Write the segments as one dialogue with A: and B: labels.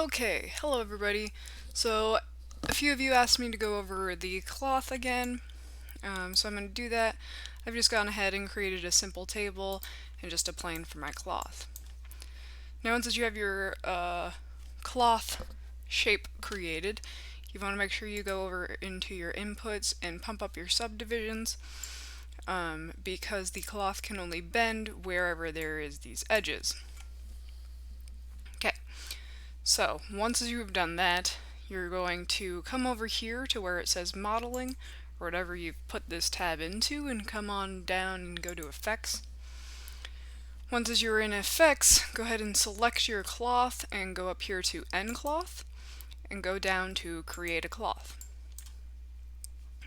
A: Okay, hello everybody. So, a few of you asked me to go over the cloth again, so I'm going to do that. I've just gone ahead and created a simple table and just a plane for my cloth. Now, once you have your cloth shape created, you want to make sure you go over into your inputs and pump up your subdivisions, because the cloth can only bend wherever there is these edges. Okay. So, once you've done that, you're going to come over here to where it says modeling, or whatever you've put this tab into, and come on down and go to effects. Once as you're in effects, go ahead and select your cloth and go up here to end cloth, and go down to create a cloth.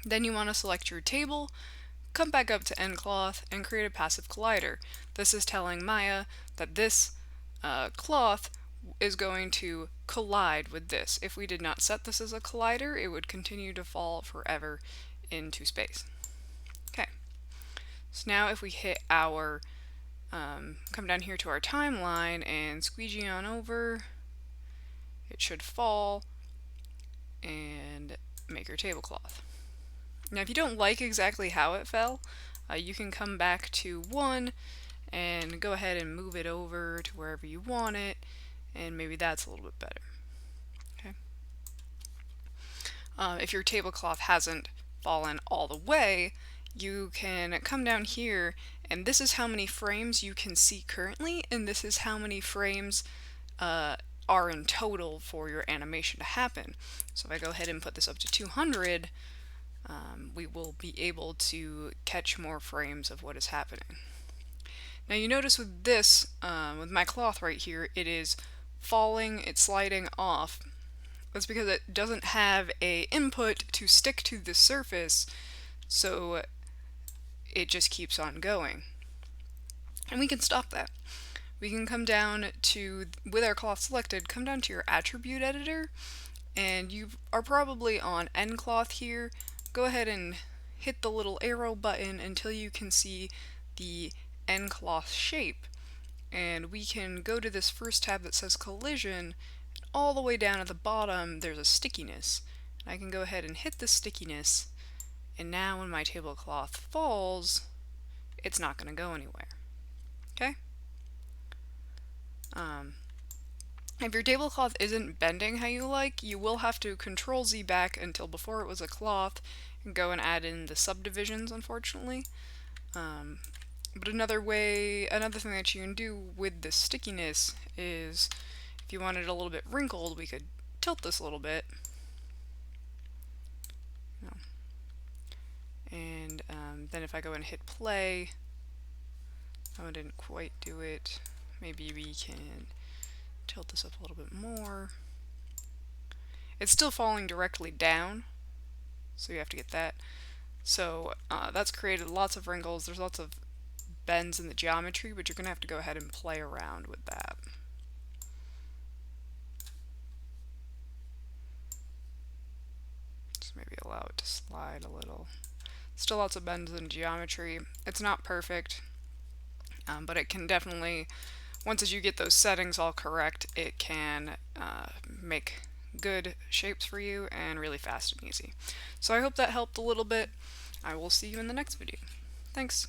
A: Then you want to select your table, come back up to end cloth, and create a passive collider. This is telling Maya that this cloth is going to collide with this. If we did not set this as a collider, it would continue to fall forever into space. Okay, so now if we hit our, come down here to our timeline and squeegee on over, it should fall and make your tablecloth. Now if you don't like exactly how it fell, you can come back to 1 and go ahead and move it over to wherever you want it, and maybe that's a little bit better. Okay. If your tablecloth hasn't fallen all the way, you can come down here, and this is how many frames you can see currently, and this is how many frames are in total for your animation to happen. So if I go ahead and put this up to 200, we will be able to catch more frames of what is happening. Now you notice with this, with my cloth right here, it is falling, it's sliding off. That's because it doesn't have a input to stick to the surface, so it just keeps on going. And we can stop that. We can come down to, with our cloth selected, come down to your attribute editor, and you are probably on end cloth here. Go ahead and hit the little arrow button until you can see the end cloth shape, and we can go to this first tab that says collision. All the way down at the bottom there's a stickiness. I can go ahead and hit the stickiness, and now when my tablecloth falls, it's not going to go anywhere. Okay? If your tablecloth isn't bending how you like, you will have to Control Z back until before it was a cloth and go and add in the subdivisions, unfortunately. But another thing that you can do with the stickiness is, if you want it a little bit wrinkled, we could tilt this a little bit. And then if I go and hit play, oh, I didn't quite do it. Maybe we can tilt this up a little bit more. It's still falling directly down, so you have to get that. So that's created lots of wrinkles. There's lots of bends in the geometry, but you're going to have to go ahead and play around with that. Just maybe allow it to slide a little. Still lots of bends in geometry. It's not perfect, but it can definitely, once as you get those settings all correct, it can make good shapes for you and really fast and easy. So I hope that helped a little bit. I will see you in the next video. Thanks.